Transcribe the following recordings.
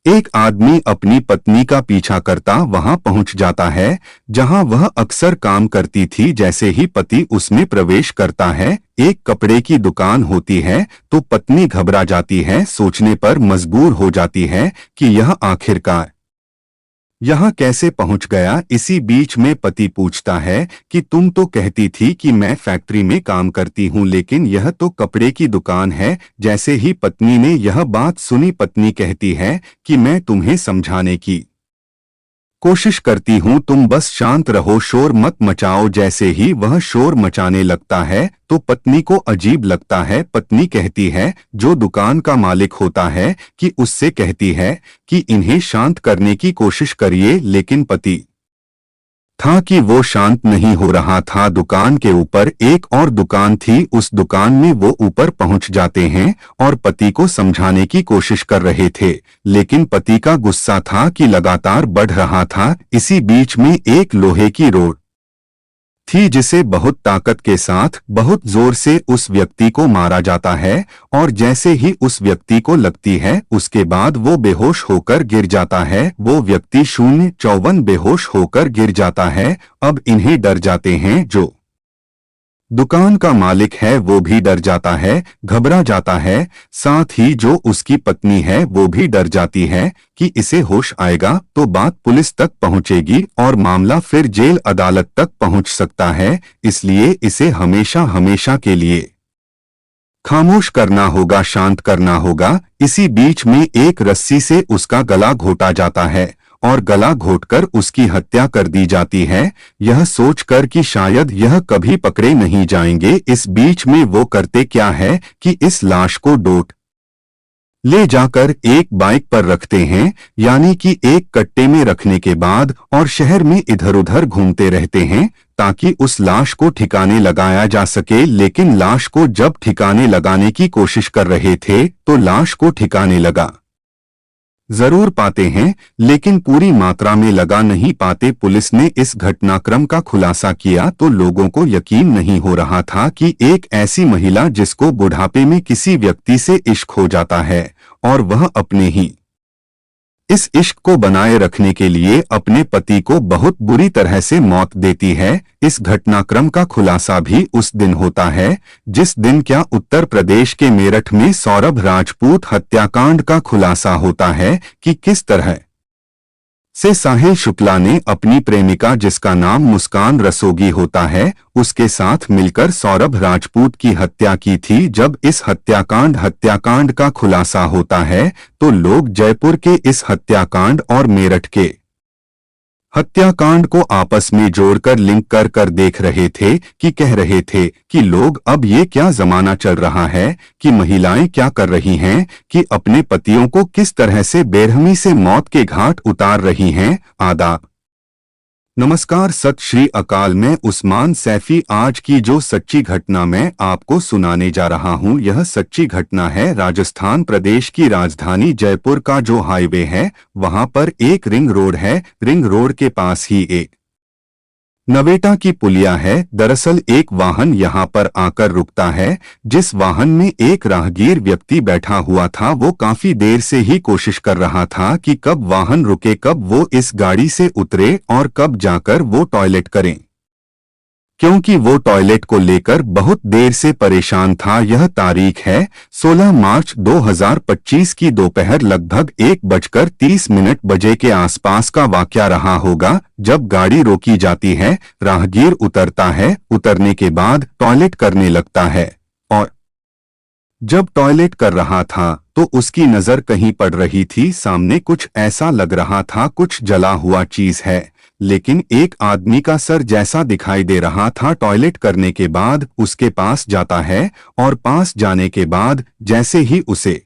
एक आदमी अपनी पत्नी का पीछा करता वहां पहुंच जाता है जहां वह अक्सर काम करती थी। जैसे ही पति उसमें प्रवेश करता है, एक कपड़े की दुकान होती है, तो पत्नी घबरा जाती है, सोचने पर मजबूर हो जाती है कि यह आखिरकार यहाँ कैसे पहुंच गया। इसी बीच में पति पूछता है कि तुम तो कहती थी कि मैं फैक्ट्री में काम करती हूँ, लेकिन यह तो कपड़े की दुकान है। जैसे ही पत्नी ने यह बात सुनी, पत्नी कहती है कि मैं तुम्हें समझाने की कोशिश करती हूँ, तुम बस शांत रहो, शोर मत मचाओ। जैसे ही वह शोर मचाने लगता है तो पत्नी को अजीब लगता है। पत्नी कहती है, जो दुकान का मालिक होता है, कि उससे कहती है कि इन्हें शांत करने की कोशिश करिए, लेकिन पति था कि वो शांत नहीं हो रहा था। दुकान के ऊपर एक और दुकान थी, उस दुकान में वो ऊपर पहुंच जाते हैं और पति को समझाने की कोशिश कर रहे थे, लेकिन पति का गुस्सा था कि लगातार बढ़ रहा था। इसी बीच में एक लोहे की रोड थी जिसे बहुत ताकत के साथ बहुत जोर से उस व्यक्ति को मारा जाता है, और जैसे ही उस व्यक्ति को लगती है उसके बाद वो बेहोश होकर गिर जाता है। वो व्यक्ति 054 बेहोश होकर गिर जाता है। अब इन्हें डर जाते हैं, जो दुकान का मालिक है वो भी डर जाता है, घबरा जाता है, साथ ही जो उसकी पत्नी है वो भी डर जाती है कि इसे होश आएगा तो बात पुलिस तक पहुंचेगी और मामला फिर जेल अदालत तक पहुंच सकता है। इसलिए इसे हमेशा हमेशा के लिए खामोश करना होगा, शांत करना होगा। इसी बीच में एक रस्सी से उसका गला घोटा जाता है और गला घोटकर उसकी हत्या कर दी जाती है, यह सोचकर कि शायद यह कभी पकड़े नहीं जाएंगे। इस बीच में वो करते क्या है कि इस लाश को डोट ले जाकर एक बाइक पर रखते हैं, यानी कि एक कट्टे में रखने के बाद, और शहर में इधर उधर घूमते रहते हैं ताकि उस लाश को ठिकाने लगाया जा सके। लेकिन लाश को जब ठिकाने लगाने की कोशिश कर रहे थे तो लाश को ठिकाने लगा जरूर पाते हैं, लेकिन पूरी मात्रा में लगा नहीं पाते। पुलिस ने इस घटनाक्रम का खुलासा किया तो लोगों को यकीन नहीं हो रहा था कि एक ऐसी महिला जिसको बुढ़ापे में किसी व्यक्ति से इश्क हो जाता है और वह अपने ही इस इश्क को बनाए रखने के लिए अपने पति को बहुत बुरी तरह से मौत देती है। इस घटनाक्रम का खुलासा भी उस दिन होता है जिस दिन क्या उत्तर प्रदेश के मेरठ में सौरभ राजपूत हत्याकांड का खुलासा होता है कि किस तरह से साहिल शुक्ला ने अपनी प्रेमिका, जिसका नाम मुस्कान रसोगी होता है, उसके साथ मिलकर सौरभ राजपूत की हत्या की थी। जब इस हत्याकांड का खुलासा होता है तो लोग जयपुर के इस हत्याकांड और मेरठ के हत्याकांड को आपस में जोड़कर लिंक कर कर देख रहे थे कि कह रहे थे कि लोग अब ये क्या जमाना चल रहा है कि महिलाएं क्या कर रही हैं कि अपने पतियों को किस तरह से बेरहमी से मौत के घाट उतार रही हैं। आदाब, नमस्कार, सत श्री अकाल। मैं उस्मान सैफी। आज की जो सच्ची घटना मैं आपको सुनाने जा रहा हूं, यह सच्ची घटना है राजस्थान प्रदेश की राजधानी जयपुर का जो हाईवे है वहां पर एक रिंग रोड है। रिंग रोड के पास ही एक नवेटा की पुलिया है। दरअसल एक वाहन यहां पर आकर रुकता है, जिस वाहन में एक राहगीर व्यक्ति बैठा हुआ था। वो काफी देर से ही कोशिश कर रहा था कि कब वाहन रुके, कब वो इस गाड़ी से उतरे और कब जाकर वो टॉयलेट करें, क्योंकि वो टॉयलेट को लेकर बहुत देर से परेशान था। यह तारीख है 16 मार्च 2025 की दोपहर लगभग 1:30 बजे के आसपास का वाकया रहा होगा। जब गाड़ी रोकी जाती है, राहगीर उतरता है, उतरने के बाद टॉयलेट करने लगता है, और जब टॉयलेट कर रहा था तो उसकी नजर कहीं पड़ रही थी। सामने कुछ ऐसा लग रहा था कुछ जला हुआ चीज है, लेकिन एक आदमी का सर जैसा दिखाई दे रहा था। टॉयलेट करने के बाद उसके पास जाता है और पास जाने के बाद जैसे ही उसे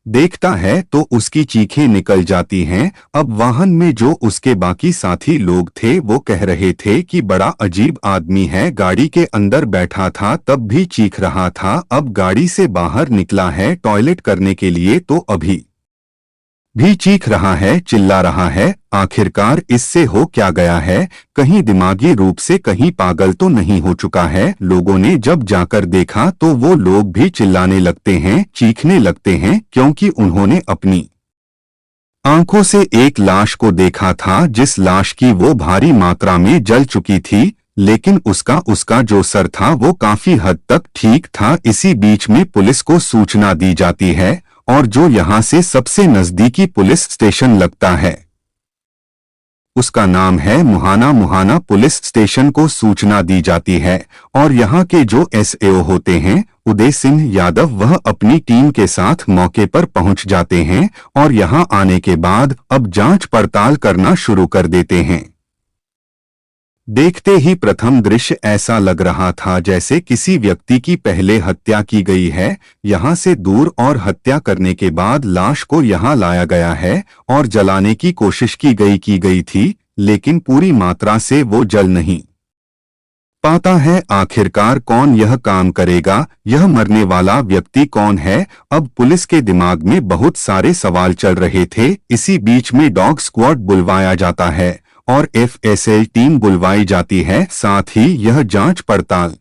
देखता है तो उसकी चीखें निकल जाती हैं। अब वाहन में जो उसके बाकी साथी लोग थे वो कह रहे थे कि बड़ा अजीब आदमी है, गाड़ी के अंदर बैठा था तब भी चीख रहा था, अब गाड़ी से बाहर निकला है टॉयलेट करने के लिए तो अभी भी चीख रहा है, चिल्ला रहा है। आखिरकार इससे हो क्या गया है, कहीं दिमागी रूप से कहीं पागल तो नहीं हो चुका है। लोगों ने जब जाकर देखा तो वो लोग भी चिल्लाने लगते हैं, चीखने लगते हैं, क्योंकि उन्होंने अपनी आंखों से एक लाश को देखा था, जिस लाश की वो भारी मात्रा में जल चुकी थी, लेकिन उसका जो सर था वो काफी हद तक ठीक था। इसी बीच में पुलिस को सूचना दी जाती है, और जो यहाँ से सबसे नजदीकी पुलिस स्टेशन लगता है उसका नाम है मुहाना। मुहाना पुलिस स्टेशन को सूचना दी जाती है, और यहाँ के जो एसएओ होते हैं उदय सिंह यादव, वह अपनी टीम के साथ मौके पर पहुंच जाते हैं, और यहाँ आने के बाद अब जांच पड़ताल करना शुरू कर देते हैं। देखते ही प्रथम दृश्य ऐसा लग रहा था जैसे किसी व्यक्ति की पहले हत्या की गई है, यहाँ से दूर, और हत्या करने के बाद लाश को यहाँ लाया गया है और जलाने की कोशिश की गई थी, लेकिन पूरी मात्रा से वो जल नहीं पाता है। आखिरकार कौन यह काम करेगा? यह मरने वाला व्यक्ति कौन है? अब पुलिस के दिमाग में बहुत सारे सवाल चल रहे थे। इसी बीच में डॉग स्क्वाड बुलवाया जाता है और एफएसएल टीम बुलवाई जाती है, साथ ही यह जांच पड़ताल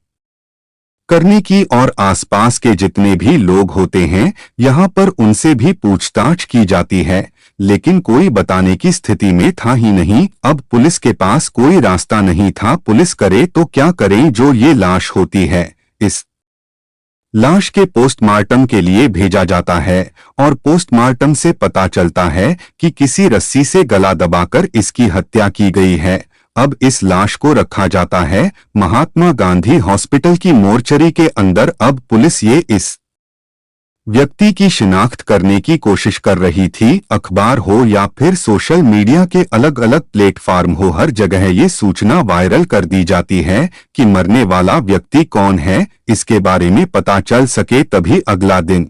करने की, और आसपास के जितने भी लोग होते हैं यहाँ पर उनसे भी पूछताछ की जाती है, लेकिन कोई बताने की स्थिति में था ही नहीं। अब पुलिस के पास कोई रास्ता नहीं था। पुलिस करे तो क्या करें? जो ये लाश होती है, इस लाश के पोस्टमार्टम के लिए भेजा जाता है, और पोस्टमार्टम से पता चलता है कि किसी रस्सी से गला दबाकर इसकी हत्या की गई है। अब इस लाश को रखा जाता है महात्मा गांधी हॉस्पिटल की मोर्चरी के अंदर। अब पुलिस इस व्यक्ति की शिनाख्त करने की कोशिश कर रही थी। अखबार हो या फिर सोशल मीडिया के अलग अलग प्लेटफॉर्म हो, हर जगह ये सूचना वायरल कर दी जाती है कि मरने वाला व्यक्ति कौन है, इसके बारे में पता चल सके। तभी अगला दिन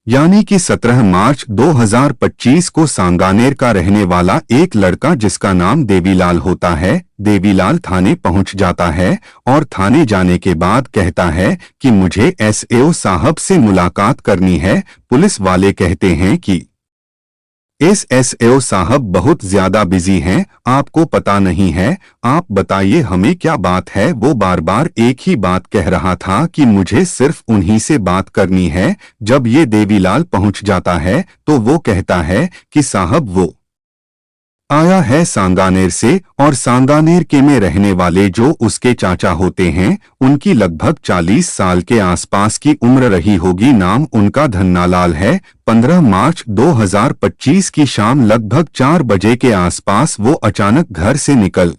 यानी कि 17 मार्च 2025 को सांगानेर का रहने वाला एक लड़का जिसका नाम देवीलाल होता है, देवीलाल थाने पहुंच जाता है, और थाने जाने के बाद कहता है कि मुझे एसएओ साहब से मुलाकात करनी है। पुलिस वाले कहते हैं कि एसएओ साहब बहुत ज्यादा बिजी हैं, आपको पता नहीं है, आप बताइए हमें क्या बात है। वो बार बार एक ही बात कह रहा था कि मुझे सिर्फ उन्हीं से बात करनी है। जब ये देवीलाल पहुंच जाता है तो वो कहता है कि साहब वो आया है सांगानेर से, और सांगानेर के में रहने वाले जो उसके चाचा होते हैं उनकी लगभग 40 साल के आसपास की उम्र रही होगी। नाम उनका धन्नालाल है। 15 मार्च 2025 की शाम लगभग 4 बजे के आसपास वो अचानक घर से निकल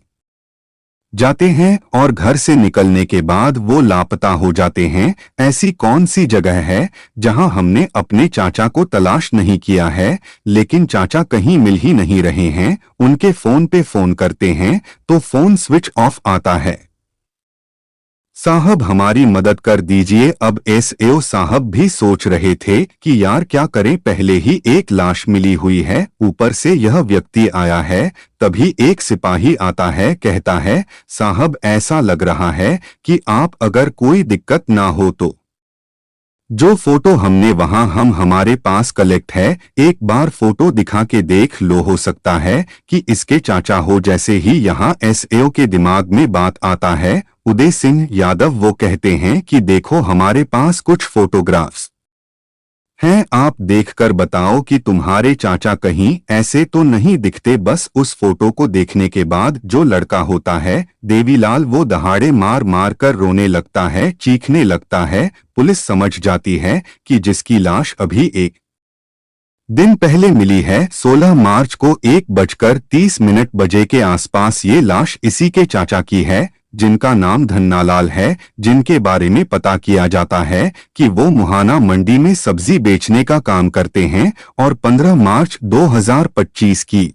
जाते हैं, और घर से निकलने के बाद वो लापता हो जाते हैं। ऐसी कौन सी जगह है जहां हमने अपने चाचा को तलाश नहीं किया है, लेकिन चाचा कहीं मिल ही नहीं रहे हैं। उनके फोन पे फोन करते हैं तो फोन स्विच ऑफ आता है। साहब हमारी मदद कर दीजिए। अब एसएओ साहब भी सोच रहे थे कि यार क्या करें, पहले ही एक लाश मिली हुई है, ऊपर से यह व्यक्ति आया है। तभी एक सिपाही आता है, कहता है साहब ऐसा लग रहा है कि आप अगर कोई दिक्कत ना हो तो जो फोटो हमने वहां हमारे पास कलेक्ट है, एक बार फोटो दिखा के देख लो, हो सकता है कि इसके चाचा हो। जैसे ही यहाँ एसएओ के दिमाग में बात आता है उदय सिंह यादव, वो कहते हैं कि देखो हमारे पास कुछ फोटोग्राफ्स हैं, आप देखकर बताओ कि तुम्हारे चाचा कहीं ऐसे तो नहीं दिखते। बस उस फोटो को देखने के बाद जो लड़का होता है देवीलाल, वो दहाड़े मार मार कर रोने लगता है, चीखने लगता है। पुलिस समझ जाती है कि जिसकी लाश अभी एक दिन पहले मिली है, 16 मार्च को 1:30 बजे के आसपास ये लाश इसी के चाचा की है, जिनका नाम धन्नालाल है, जिनके बारे में पता किया जाता है कि वो मुहाना मंडी में सब्जी बेचने का काम करते हैं, और 15 मार्च 2025 की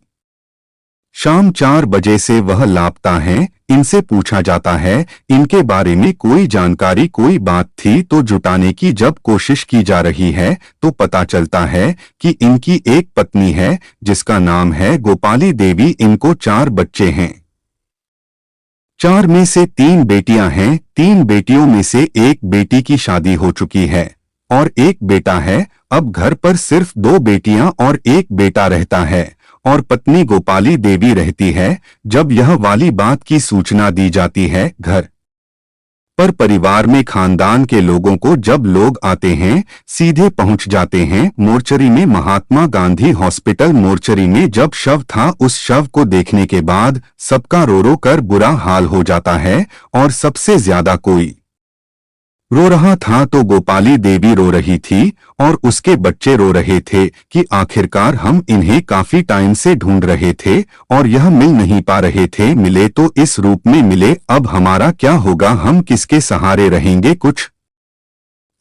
शाम 4 बजे से वह लापता हैं। इनसे पूछा जाता है इनके बारे में कोई जानकारी, कोई बात थी तो जुटाने की जब कोशिश की जा रही है तो पता चलता है कि इनकी एक पत्नी है जिसका नाम है गोपाली देवी। इनको 4 बच्चे हैं, 4 में से 3 बेटियां हैं। 3 बेटियों में से एक बेटी की शादी हो चुकी है और एक बेटा है। अब घर पर सिर्फ 2 बेटियां और एक बेटा रहता है, और पत्नी गोपाली देवी रहती है। जब यह वाली बात की सूचना दी जाती है घर पर परिवार में खानदान के लोगों को जब लोग आते हैं सीधे पहुंच जाते हैं मोर्चरी में। महात्मा गांधी हॉस्पिटल मोर्चरी में जब शव था, उस शव को देखने के बाद सबका रो रो कर बुरा हाल हो जाता है और सबसे ज्यादा कोई रो रहा था तो गोपाली देवी रो रही थी और उसके बच्चे रो रहे थे कि आखिरकार हम इन्हें काफी टाइम से ढूंढ रहे थे और यह मिल नहीं पा रहे थे, मिले तो इस रूप में मिले, अब हमारा क्या होगा, हम किसके सहारे रहेंगे। कुछ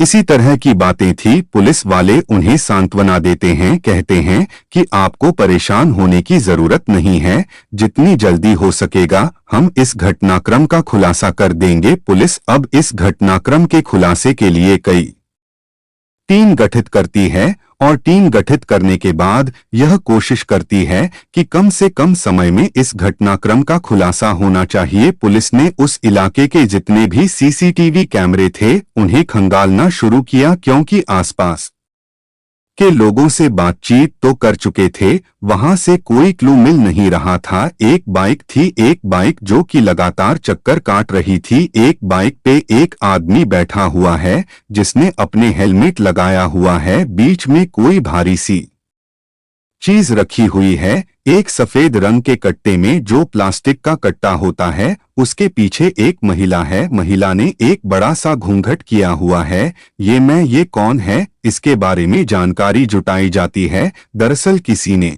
इसी तरह की बातें थी। पुलिस वाले उन्हें सांत्वना देते हैं, कहते हैं कि आपको परेशान होने की जरूरत नहीं है, जितनी जल्दी हो सकेगा हम इस घटनाक्रम का खुलासा कर देंगे। पुलिस अब इस घटनाक्रम के खुलासे के लिए कई टीम गठित करती है और टीम गठित करने के बाद यह कोशिश करती है कि कम से कम समय में इस घटनाक्रम का खुलासा होना चाहिए। पुलिस ने उस इलाके के जितने भी सीसीटीवी कैमरे थे उन्हें खंगालना शुरू किया, क्योंकि आसपास के लोगों से बातचीत तो कर चुके थे, वहां से कोई क्लू मिल नहीं रहा था। एक बाइक थी, एक बाइक जो कि लगातार चक्कर काट रही थी। एक बाइक पे एक आदमी बैठा हुआ है जिसने अपने हेलमेट लगाया हुआ है, बीच में कोई भारी सी चीज रखी हुई है। एक सफेद रंग के कट्टे में जो प्लास्टिक का कट्टा होता है, उसके पीछे एक महिला है। महिला ने एक बड़ा सा घूंघट किया हुआ है। ये कौन है, इसके बारे में जानकारी जुटाई जाती है। दरअसल किसी ने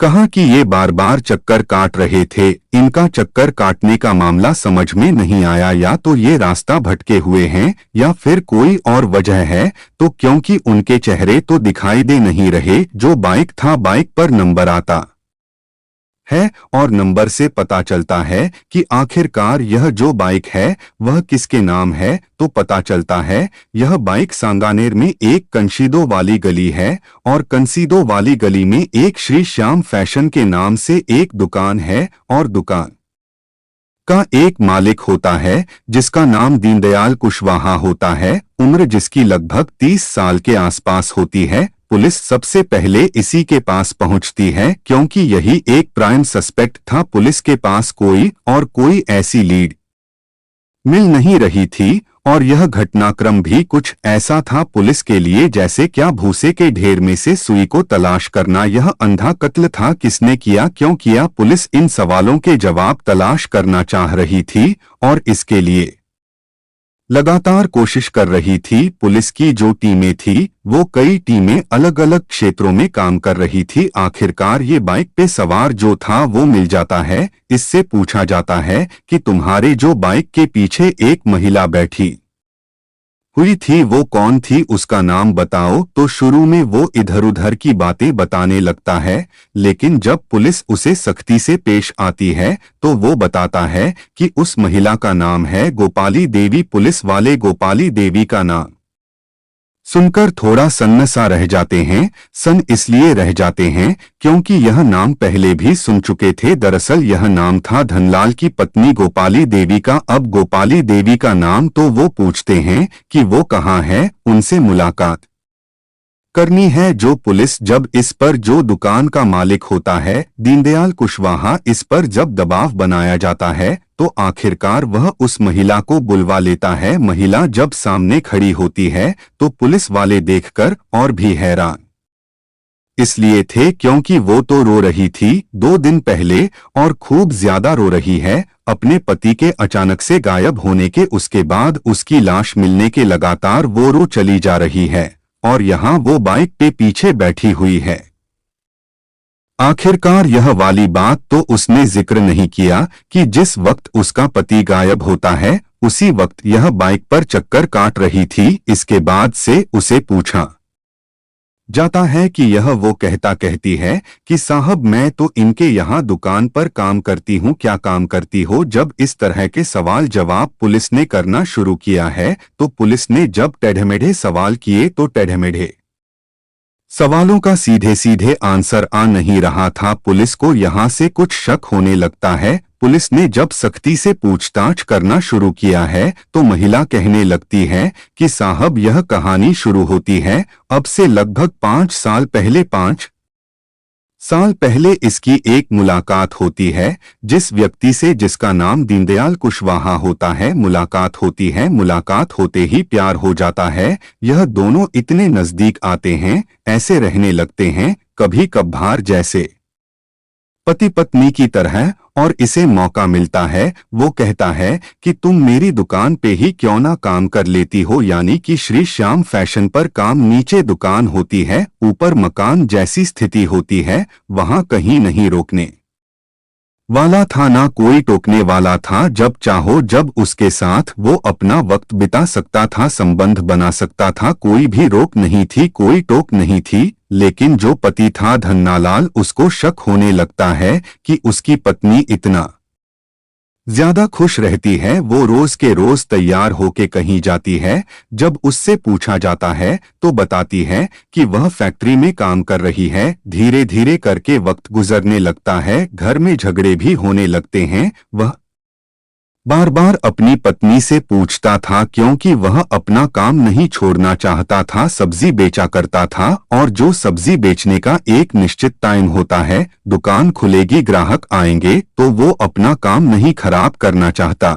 कहा कि ये बार बार चक्कर काट रहे थे, इनका चक्कर काटने का मामला समझ में नहीं आया, या तो ये रास्ता भटके हुए हैं या फिर कोई और वजह है। तो क्योंकि उनके चेहरे तो दिखाई दे नहीं रहे, जो बाइक था बाइक पर नंबर आता है और नंबर से पता चलता है कि आखिरकार यह जो बाइक है वह किसके नाम है। तो पता चलता है यह बाइक सांगानेर में एक कंसीदो वाली गली है और कंसीदो वाली गली में एक श्री श्याम फैशन के नाम से एक दुकान है और दुकान का एक मालिक होता है जिसका नाम दीनदयाल कुशवाहा होता है। उम्र जिसकी लगभग 30 साल के आसपास होती है। पुलिस सबसे पहले इसी के पास पहुंचती है क्योंकि यही एक प्राइम सस्पेक्ट था। पुलिस के पास कोई ऐसी लीड मिल नहीं रही थी और यह घटनाक्रम भी कुछ ऐसा था पुलिस के लिए जैसे क्या भूसे के ढेर में से सुई को तलाश करना। यह अंधा कत्ल था, किसने किया, क्यों किया, पुलिस इन सवालों के जवाब तलाश करना चाह रही थी और इसके लिए लगातार कोशिश कर रही थी। पुलिस की जो टीमें थी वो कई टीमें अलग अलग क्षेत्रों में काम कर रही थी। आखिरकार ये बाइक पे सवार जो था वो मिल जाता है। इससे पूछा जाता है कि तुम्हारे जो बाइक के पीछे एक महिला बैठी हुई थी वो कौन थी, उसका नाम बताओ। तो शुरू में वो इधर उधर की बातें बताने लगता है, लेकिन जब पुलिस उसे सख्ती से पेश आती है तो वो बताता है कि उस महिला का नाम है गोपाली देवी। पुलिस वाले गोपाली देवी का नाम सुनकर थोड़ा सन्न सा रह जाते हैं। सन इसलिए रह जाते हैं क्योंकि यह नाम पहले भी सुन चुके थे। दरअसल यह नाम था धनलाल की पत्नी गोपाली देवी का। अब गोपाली देवी का नाम तो वो पूछते हैं कि वो कहाँ है, उनसे मुलाकात करनी है। जो पुलिस जब इस पर जो दुकान का मालिक होता है दीनदयाल कुशवाहा, इस पर जब दबाव बनाया जाता है तो आखिरकार वह उस महिला को बुलवा लेता है। महिला जब सामने खड़ी होती है तो पुलिस वाले देखकर और भी हैरान इसलिए थे क्योंकि वो तो रो रही थी 2 दिन पहले और खूब ज्यादा रो रही है अपने पति के अचानक से गायब होने के। उसके बाद उसकी लाश मिलने के लगातार वो रो चली जा रही है और यहाँ वो बाइक पे पीछे बैठी हुई है। आखिरकार यह वाली बात तो उसने जिक्र नहीं किया कि जिस वक्त उसका पति गायब होता है उसी वक्त यह बाइक पर चक्कर काट रही थी। इसके बाद से उसे पूछा जाता है कि यह वो कहती है कि साहब मैं तो इनके यहाँ दुकान पर काम करती हूँ। क्या काम करती हो? जब इस तरह के सवाल जवाब पुलिस ने करना शुरू किया है तो पुलिस ने जब टेढ़मेढ़े सवाल किए तो टेढ़मेढ़े सवालों का सीधे सीधे आंसर आ नहीं रहा था। पुलिस को यहाँ से कुछ शक होने लगता है। पुलिस ने जब सख्ती से पूछताछ करना शुरू किया है तो महिला कहने लगती है कि साहब यह कहानी शुरू होती है अब से लगभग 5 साल पहले। 5 साल पहले इसकी एक मुलाकात होती है जिस व्यक्ति से जिसका नाम दीनदयाल कुशवाहा होता है। मुलाकात होती है, मुलाकात होते ही प्यार हो जाता है। यह दोनों इतने नजदीक आते हैं, ऐसे रहने लगते हैं कभी कभार जैसे पति पत्नी की तरह। और इसे मौका मिलता है, वो कहता है कि तुम मेरी दुकान पे ही क्यों ना काम कर लेती हो। यानी कि श्री श्याम फैशन पर काम, नीचे दुकान होती है, ऊपर मकान जैसी स्थिति होती है। वहां कहीं नहीं रोकने वाला था, ना कोई टोकने वाला था। जब चाहो जब उसके साथ वो अपना वक्त बिता सकता था, संबंध बना सकता था। कोई भी रोक नहीं थी, कोई टोक नहीं थी। लेकिन जो पति था धन्नालाल, उसको शक होने लगता है कि उसकी पत्नी इतना ज्यादा खुश रहती है। वो रोज के रोज तैयार होके कहीं जाती है। जब उससे पूछा जाता है तो बताती है कि वह फैक्ट्री में काम कर रही है। धीरे धीरे करके वक्त गुजरने लगता है, घर में झगड़े भी होने लगते हैं। वह बार बार अपनी पत्नी से पूछता था क्योंकि वह अपना काम नहीं छोड़ना चाहता था। सब्जी बेचा करता था और जो सब्जी बेचने का एक निश्चित टाइम होता है, दुकान खुलेगी, ग्राहक आएंगे, तो वो अपना काम नहीं खराब करना चाहता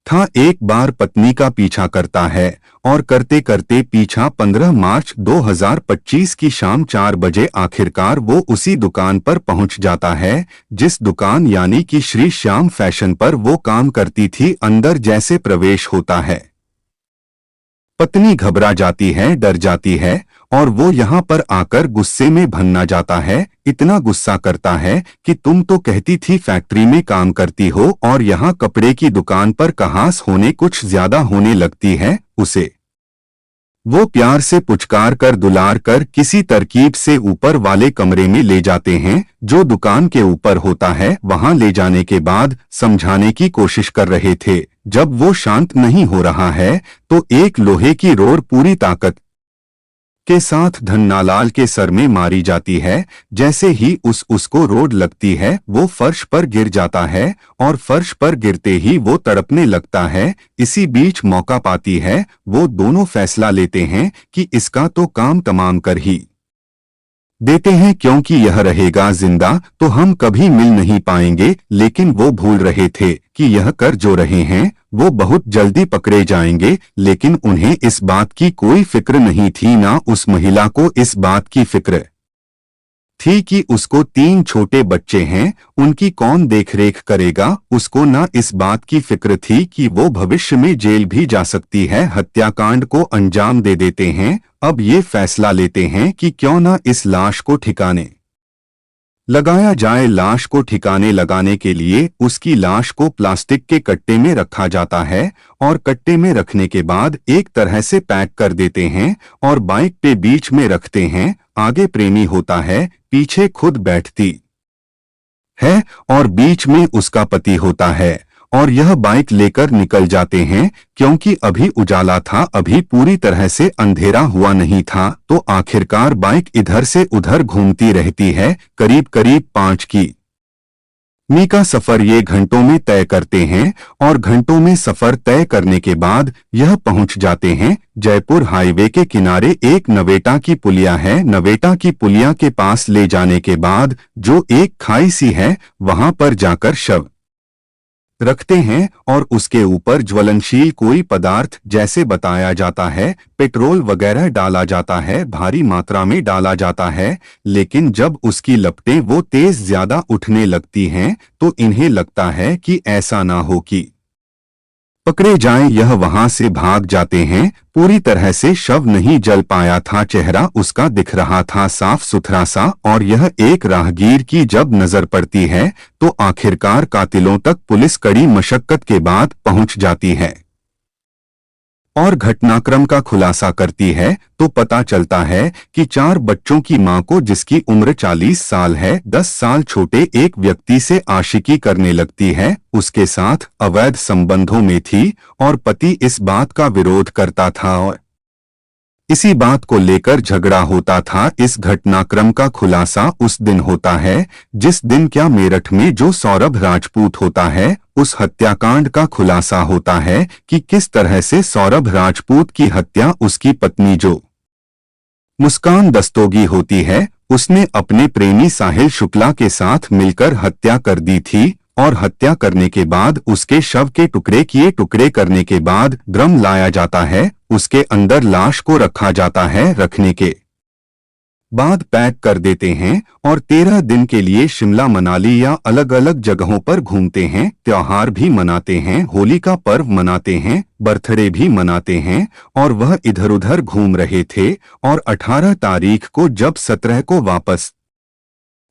था। एक बार पत्नी का पीछा करता है और करते करते पीछा 15 मार्च 2025 की शाम 4 बजे आखिरकार वो उसी दुकान पर पहुंच जाता है जिस दुकान यानी कि श्री श्याम फैशन पर वो काम करती थी। अंदर जैसे प्रवेश होता है, पत्नी घबरा जाती है, डर जाती है और वो यहाँ पर आकर गुस्से में भनना जाता है। इतना गुस्सा करता है कि तुम तो कहती थी फैक्ट्री में काम करती हो और यहाँ कपड़े की दुकान पर कहास होने कुछ ज्यादा होने लगती है। उसे वो प्यार से पुचकार कर दुलार कर किसी तरकीब से ऊपर वाले कमरे में ले जाते हैं जो दुकान के ऊपर होता है। वहां ले जाने के बाद समझाने की कोशिश कर रहे थे। जब वो शांत नहीं हो रहा है तो एक लोहे की रोड पूरी ताकत के साथ धन्नालाल के सर में मारी जाती है। जैसे ही उसको रोड लगती है वो फर्श पर गिर जाता है और फर्श पर गिरते ही वो तड़पने लगता है। इसी बीच मौका पाती है, वो दोनों फैसला लेते हैं कि इसका तो काम तमाम कर ही देते हैं क्योंकि यह रहेगा जिंदा तो हम कभी मिल नहीं पाएंगे। लेकिन वो भूल रहे थे कि यह कर जो रहे हैं वो बहुत जल्दी पकड़े जाएंगे। लेकिन उन्हें इस बात की कोई फिक्र नहीं थी, ना उस महिला को इस बात की फिक्र थी कि उसको 3 छोटे बच्चे हैं, उनकी कौन देखरेख करेगा। उसको ना इस बात की फिक्र थी कि वो भविष्य में जेल भी जा सकती है। हत्याकांड को अंजाम दे देते हैं। अब ये फैसला लेते हैं कि क्यों ना इस लाश को ठिकाने लगाया जाए। लाश को ठिकाने लगाने के लिए उसकी लाश को प्लास्टिक के कट्टे में रखा जाता है और कट्टे में रखने के बाद एक तरह से पैक कर देते हैं और बाइक पे बीच में रखते हैं। आगे प्रेमी होता है, पीछे खुद बैठती है और बीच में उसका पति होता है और यह बाइक लेकर निकल जाते हैं। क्योंकि अभी उजाला था, अभी पूरी तरह से अंधेरा हुआ नहीं था, तो आखिरकार बाइक इधर से उधर घूमती रहती है। करीब करीब 5 किमी का सफर ये घंटों में तय करते हैं और घंटों में सफर तय करने के बाद यह पहुंच जाते हैं जयपुर हाईवे के किनारे। एक नवेटा की पुलिया है। नवेटा की पुलिया के पास ले जाने के बाद जो एक खाई सी है वहां पर जाकर शव रखते हैं और उसके ऊपर ज्वलनशील कोई पदार्थ, जैसे बताया जाता है पेट्रोल वगैरह डाला जाता है, भारी मात्रा में डाला जाता है। लेकिन जब उसकी लपटें वो तेज ज्यादा उठने लगती हैं तो इन्हें लगता है कि ऐसा ना हो कि पकड़े जाएं। यह वहां से भाग जाते हैं। पूरी तरह से शव नहीं जल पाया था, चेहरा उसका दिख रहा था साफ सुथरा सा। और यह एक राहगीर की जब नजर पड़ती है तो आखिरकार कातिलों तक पुलिस कड़ी मशक्कत के बाद पहुंच जाती है और घटनाक्रम का खुलासा करती है। तो पता चलता है कि 4 बच्चों की मां को, जिसकी उम्र 40 साल है, 10 साल छोटे एक व्यक्ति से आशिकी करने लगती है, उसके साथ अवैध संबंधों में थी और पति इस बात का विरोध करता था और इसी बात को लेकर झगड़ा होता था। इस घटनाक्रम का खुलासा उस दिन होता है जिस दिन क्या मेरठ में जो सौरभ राजपूत होता है उस हत्याकांड का खुलासा होता है कि किस तरह से सौरभ राजपूत की हत्या उसकी पत्नी जो मुस्कान दस्तोगी होती है उसने अपने प्रेमी साहिल शुक्ला के साथ मिलकर हत्या कर दी थी और हत्या करने के बाद उसके शव के टुकड़े करने के बाद ड्रम लाया जाता है, उसके अंदर लाश को रखा जाता है, रखने के बाद पैक कर देते हैं और 13 दिन के लिए शिमला मनाली या अलग अलग जगहों पर घूमते हैं, त्योहार भी मनाते हैं, होली का पर्व मनाते हैं, बर्थडे भी मनाते हैं। और वह इधर उधर घूम रहे थे और 18 तारीख को जब 17 को वापस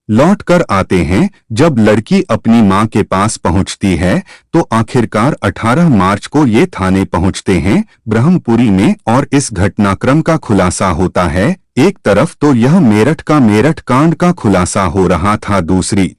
लौट कर आते हैं, जब लड़की अपनी मां के पास पहुंचती है तो आखिरकार 18 मार्च को ये थाने पहुंचते हैं ब्रह्मपुरी में और इस घटनाक्रम का खुलासा होता है। एक तरफ तो यह मेरठ कांड का खुलासा हो रहा था, दूसरी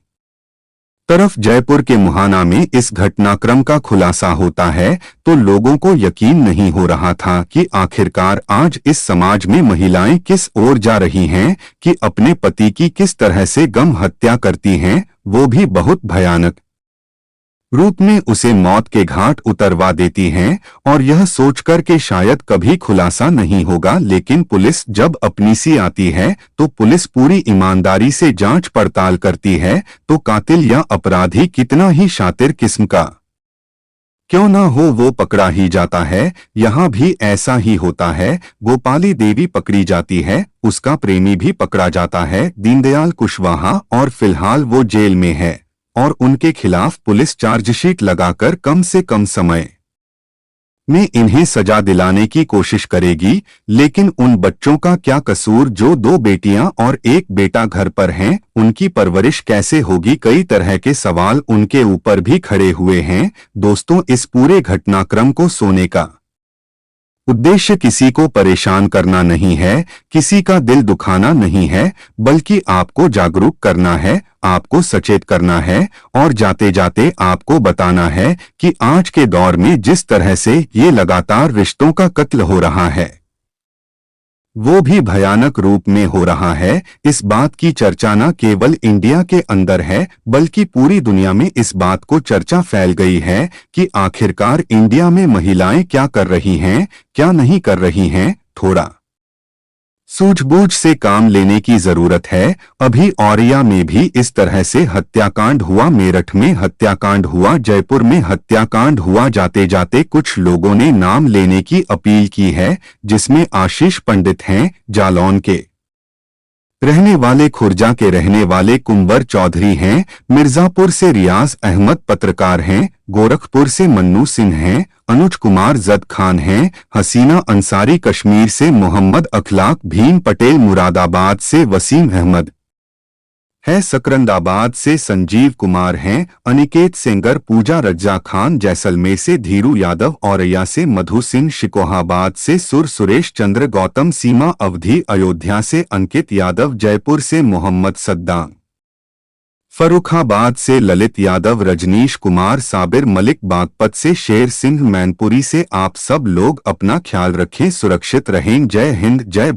तरफ जयपुर के मुहाना में इस घटनाक्रम का खुलासा होता है, तो लोगों को यकीन नहीं हो रहा था कि आखिरकार आज इस समाज में महिलाएं किस ओर जा रही हैं कि अपने पति की किस तरह से गम हत्या करती हैं, वो भी बहुत भयानक रूप में उसे मौत के घाट उतरवा देती हैं। और यह सोचकर कि शायद कभी खुलासा नहीं होगा, लेकिन पुलिस जब अपनी सी आती है तो पुलिस पूरी ईमानदारी से जांच पड़ताल करती है, तो कातिल या अपराधी कितना ही शातिर किस्म का क्यों ना हो वो पकड़ा ही जाता है। यहाँ भी ऐसा ही होता है, गोपाली देवी पकड़ी जाती है, उसका प्रेमी भी पकड़ा जाता है, दीनदयाल कुशवाहा, और फिलहाल वो जेल में है और उनके खिलाफ पुलिस चार्जशीट लगाकर कम से कम समय में इन्हें सजा दिलाने की कोशिश करेगी। लेकिन उन बच्चों का क्या कसूर जो 2 बेटियां और 1 बेटा घर पर हैं, उनकी परवरिश कैसे होगी? कई तरह के सवाल उनके ऊपर भी खड़े हुए हैं। दोस्तों, इस पूरे घटनाक्रम को सोने का उद्देश्य किसी को परेशान करना नहीं है, किसी का दिल दुखाना नहीं है, बल्कि आपको जागरूक करना है, आपको सचेत करना है और जाते जाते आपको बताना है कि आज के दौर में जिस तरह से ये लगातार रिश्तों का कत्ल हो रहा है, वो भी भयानक रूप में हो रहा है। इस बात की चर्चा न केवल इंडिया के अंदर है, बल्कि पूरी दुनिया में इस बात को चर्चा फैल गई है कि आखिरकार इंडिया में महिलाएं क्या कर रही हैं, क्या नहीं कर रही हैं। थोड़ा सूझबूझ से काम लेने की जरूरत है। अभी औरैया में भी इस तरह से हत्याकांड हुआ, मेरठ में हत्याकांड हुआ, जयपुर में हत्याकांड हुआ। जाते जाते कुछ लोगों ने नाम लेने की अपील की है, जिसमें आशीष पंडित हैं, जालौन के रहने वाले, खुर्जा के रहने वाले कुंवर चौधरी हैं, मिर्जापुर से रियाज अहमद पत्रकार हैं, गोरखपुर से मन्नू सिंह हैं, अनुज कुमार जद खान हैं, हसीना अंसारी कश्मीर से, मोहम्मद अखलाक भीम पटेल मुरादाबाद से, वसीम अहमद है सकरंदाबाद से, संजीव कुमार हैं, अनिकेत सेंगर, पूजा रज्जा खान जैसलमेर से, धीरू यादव औरैया से, मधु सिंह शिकोहाबाद से, सुरेश चंद्र गौतम सीमा अवधि अयोध्या से, अंकित यादव जयपुर से, मोहम्मद सद्दाम फर्रुखाबाद से, ललित यादव, रजनीश कुमार साबिर मलिक बागपत से, शेर सिंह मैनपुरी से। आप सब लोग अपना ख्याल रखें, सुरक्षित रहें। जय हिंद, जय